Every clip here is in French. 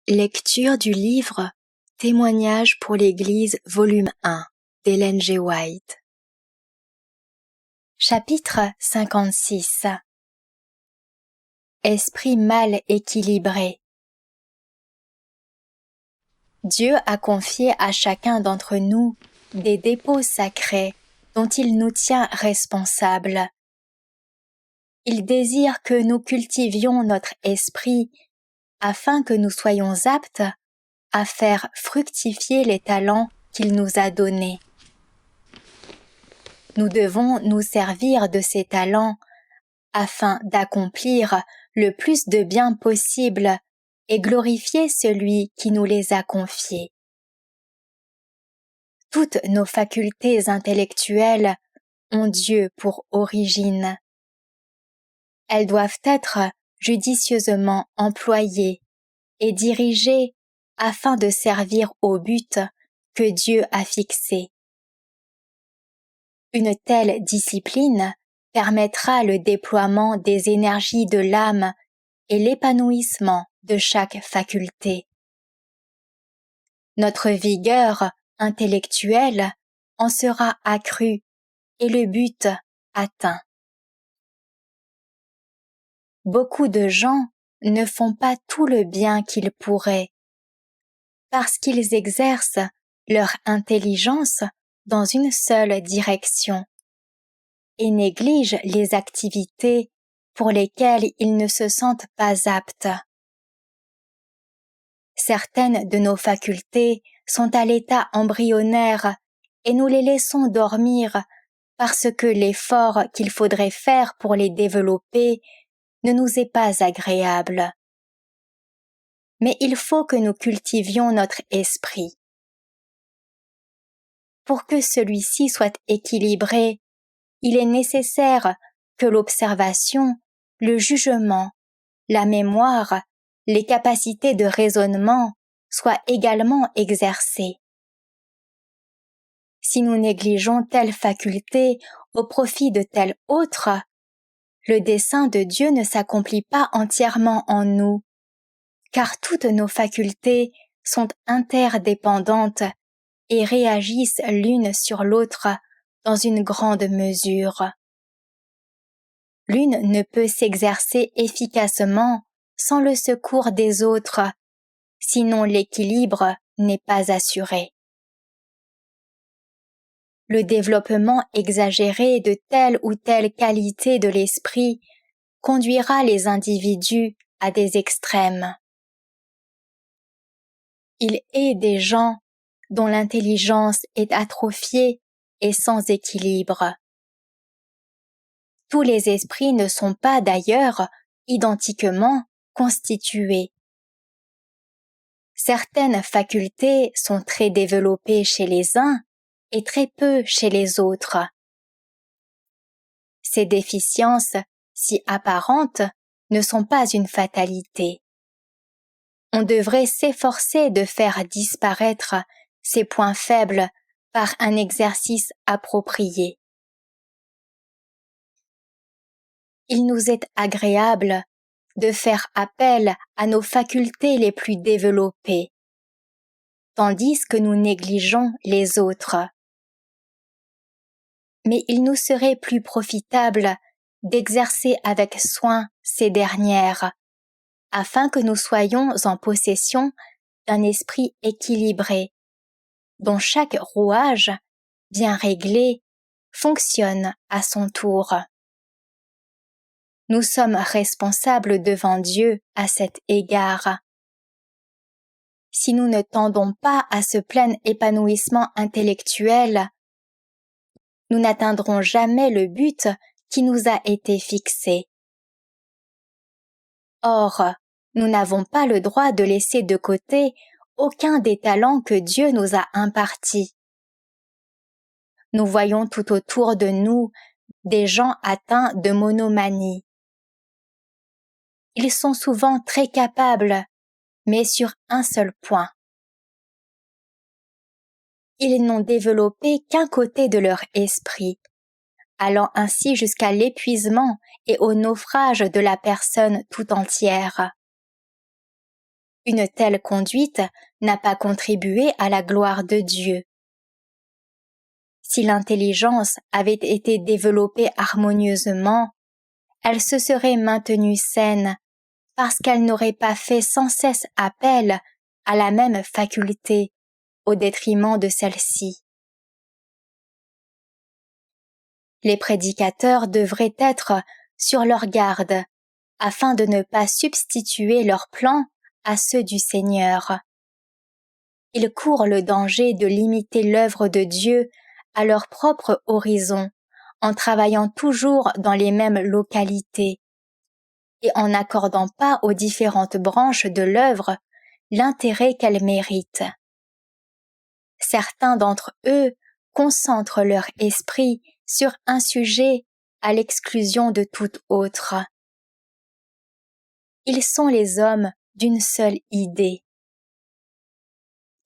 Lecture du livre Témoignages pour l'Église volume 1 d'Ellen G. White. Chapitre 56. Esprit mal équilibré. Dieu a confié à chacun d'entre nous des dépôts sacrés dont il nous tient responsables. Il désire que nous cultivions notre esprit afin que nous soyons aptes à faire fructifier les talents qu'il nous a donnés. Nous devons nous servir de ces talents afin d'accomplir le plus de bien possible et glorifier celui qui nous les a confiés. Toutes nos facultés intellectuelles ont Dieu pour origine. Elles doivent être judicieusement employées et dirigées afin de servir au but que Dieu a fixé. Une telle discipline permettra le déploiement des énergies de l'âme et l'épanouissement de chaque faculté. Notre vigueur intellectuelle en sera accrue et le but atteint. Beaucoup de gens ne font pas tout le bien qu'ils pourraient parce qu'ils exercent leur intelligence dans une seule direction et négligent les activités pour lesquelles ils ne se sentent pas aptes. Certaines de nos facultés sont à l'état embryonnaire et nous les laissons dormir parce que l'effort qu'il faudrait faire pour les développer ne nous est pas agréable. Mais il faut que nous cultivions notre esprit. Pour que celui-ci soit équilibré, il est nécessaire que l'observation, le jugement, la mémoire, les capacités de raisonnement soient également exercées. Si nous négligeons telle faculté au profit de telle autre, le dessein de Dieu ne s'accomplit pas entièrement en nous, car toutes nos facultés sont interdépendantes et réagissent l'une sur l'autre dans une grande mesure. L'une ne peut s'exercer efficacement sans le secours des autres, sinon l'équilibre n'est pas assuré. Le développement exagéré de telle ou telle qualité de l'esprit conduira les individus à des extrêmes. Il est des gens dont l'intelligence est atrophiée et sans équilibre. Tous les esprits ne sont pas d'ailleurs identiquement constitués. Certaines facultés sont très développées chez les uns et très peu chez les autres. Ces déficiences, si apparentes, ne sont pas une fatalité. On devrait s'efforcer de faire disparaître ces points faibles par un exercice approprié. Il nous est agréable de faire appel à nos facultés les plus développées, tandis que nous négligeons les autres. Mais il nous serait plus profitable d'exercer avec soin ces dernières, afin que nous soyons en possession d'un esprit équilibré, dont chaque rouage, bien réglé, fonctionne à son tour. Nous sommes responsables devant Dieu à cet égard. Si nous ne tendons pas à ce plein épanouissement intellectuel, nous n'atteindrons jamais le but qui nous a été fixé. Or, nous n'avons pas le droit de laisser de côté aucun des talents que Dieu nous a impartis. Nous voyons tout autour de nous des gens atteints de monomanie. Ils sont souvent très capables, mais sur un seul point. Ils n'ont développé qu'un côté de leur esprit, allant ainsi jusqu'à l'épuisement et au naufrage de la personne tout entière. Une telle conduite n'a pas contribué à la gloire de Dieu. Si l'intelligence avait été développée harmonieusement, elle se serait maintenue saine parce qu'elle n'aurait pas fait sans cesse appel à la même faculté au détriment de celle-ci. Les prédicateurs devraient être sur leur garde afin de ne pas substituer leurs plans à ceux du Seigneur. Ils courent le danger de limiter l'œuvre de Dieu à leur propre horizon en travaillant toujours dans les mêmes localités et en n'accordant pas aux différentes branches de l'œuvre l'intérêt qu'elles méritent. Certains d'entre eux concentrent leur esprit sur un sujet à l'exclusion de tout autre. Ils sont les hommes d'une seule idée.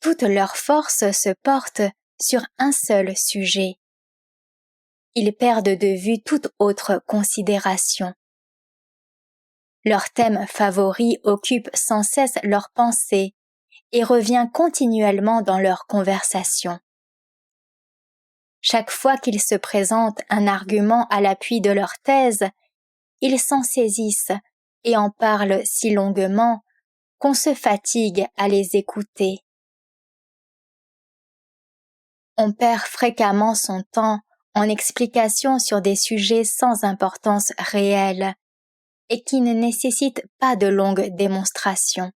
Toute leur force se porte sur un seul sujet. Ils perdent de vue toute autre considération. Leur thème favori occupe sans cesse leur pensée et revient continuellement dans leur conversation. Chaque fois qu'il se présente un argument à l'appui de leur thèse, ils s'en saisissent et en parlent si longuement qu'on se fatigue à les écouter. On perd fréquemment son temps en explications sur des sujets sans importance réelle et qui ne nécessitent pas de longues démonstrations.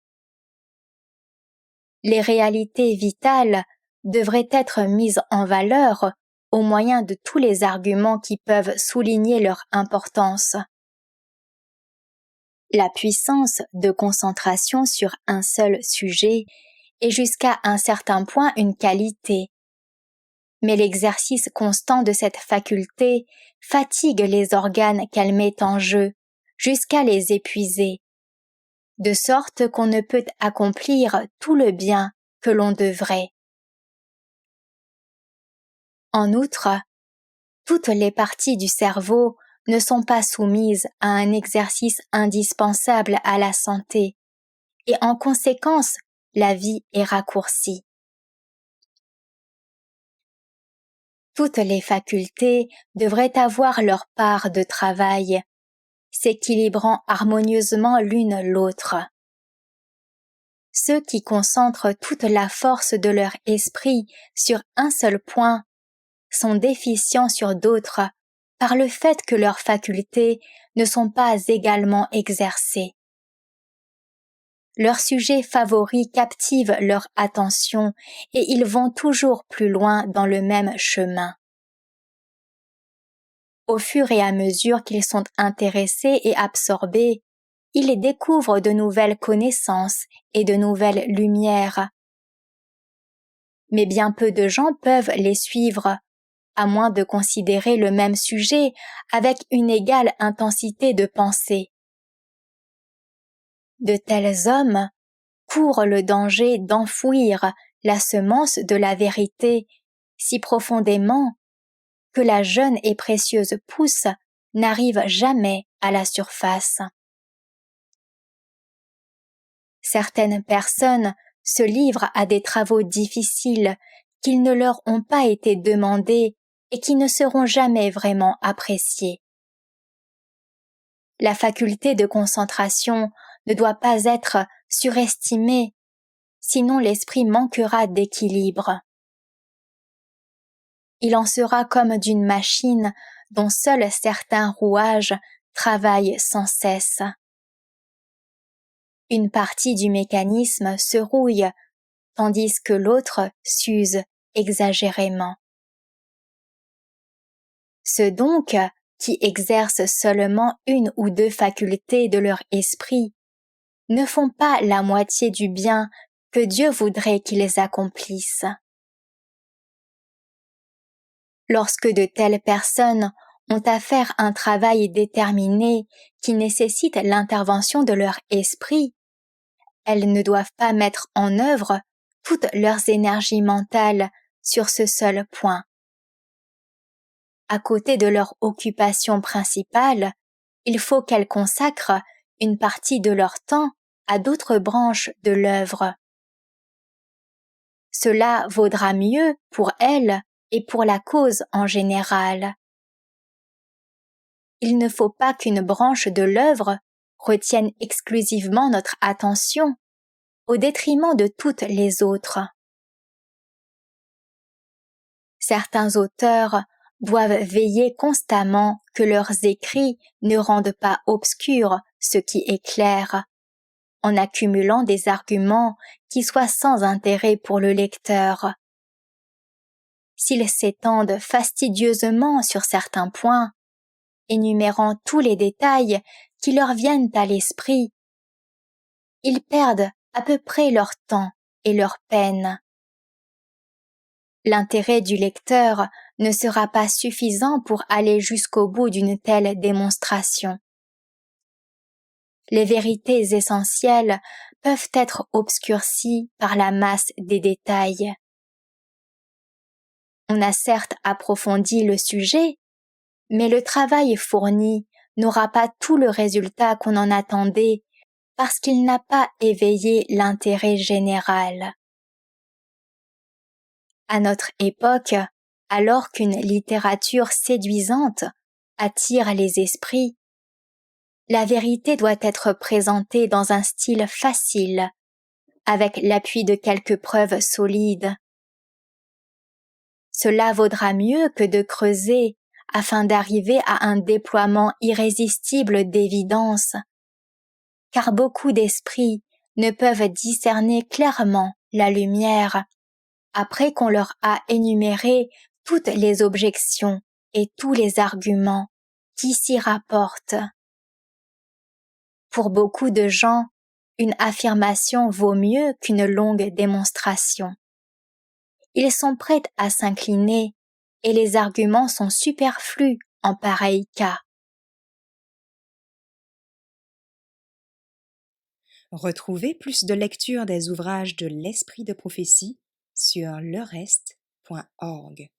Les réalités vitales devraient être mises en valeur au moyen de tous les arguments qui peuvent souligner leur importance. La puissance de concentration sur un seul sujet est jusqu'à un certain point une qualité. Mais l'exercice constant de cette faculté fatigue les organes qu'elle met en jeu, jusqu'à les épuiser, de sorte qu'on ne peut accomplir tout le bien que l'on devrait. En outre, toutes les parties du cerveau ne sont pas soumises à un exercice indispensable à la santé, et en conséquence, la vie est raccourcie. Toutes les facultés devraient avoir leur part de travail, s'équilibrant harmonieusement l'une l'autre. Ceux qui concentrent toute la force de leur esprit sur un seul point sont déficients sur d'autres par le fait que leurs facultés ne sont pas également exercées. Leurs sujets favoris captivent leur attention et ils vont toujours plus loin dans le même chemin. Au fur et à mesure qu'ils sont intéressés et absorbés, ils découvrent de nouvelles connaissances et de nouvelles lumières. Mais bien peu de gens peuvent les suivre, à moins de considérer le même sujet avec une égale intensité de pensée. De tels hommes courent le danger d'enfouir la semence de la vérité si profondément que la jeune et précieuse pousse n'arrive jamais à la surface. Certaines personnes se livrent à des travaux difficiles qui ne leur ont pas été demandés et qui ne seront jamais vraiment appréciés. La faculté de concentration ne doit pas être surestimée, sinon l'esprit manquera d'équilibre. Il en sera comme d'une machine dont seuls certains rouages travaillent sans cesse. Une partie du mécanisme se rouille, tandis que l'autre s'use exagérément. Ceux donc qui exercent seulement une ou deux facultés de leur esprit ne font pas la moitié du bien que Dieu voudrait qu'ils accomplissent. Lorsque de telles personnes ont à faire un travail déterminé qui nécessite l'intervention de leur esprit, elles ne doivent pas mettre en œuvre toutes leurs énergies mentales sur ce seul point. À côté de leur occupation principale, il faut qu'elles consacrent une partie de leur temps à d'autres branches de l'œuvre. Cela vaudra mieux pour elle et pour la cause en général. Il ne faut pas qu'une branche de l'œuvre retienne exclusivement notre attention, au détriment de toutes les autres. Certains auteurs doivent veiller constamment que leurs écrits ne rendent pas obscur ce qui est clair, en accumulant des arguments qui soient sans intérêt pour le lecteur. S'ils s'étendent fastidieusement sur certains points, énumérant tous les détails qui leur viennent à l'esprit, ils perdent à peu près leur temps et leur peine. L'intérêt du lecteur ne sera pas suffisant pour aller jusqu'au bout d'une telle démonstration. Les vérités essentielles peuvent être obscurcies par la masse des détails. On a certes approfondi le sujet, mais le travail fourni n'aura pas tout le résultat qu'on en attendait parce qu'il n'a pas éveillé l'intérêt général. À notre époque, alors qu'une littérature séduisante attire les esprits, la vérité doit être présentée dans un style facile, avec l'appui de quelques preuves solides. Cela vaudra mieux que de creuser afin d'arriver à un déploiement irrésistible d'évidence, car beaucoup d'esprits ne peuvent discerner clairement la lumière après qu'on leur a énuméré toutes les objections et tous les arguments qui s'y rapportent. Pour beaucoup de gens, une affirmation vaut mieux qu'une longue démonstration. Ils sont prêts à s'incliner et les arguments sont superflus en pareil cas. Retrouvez plus de lecture des ouvrages de l'Esprit de prophétie sur lerest.org.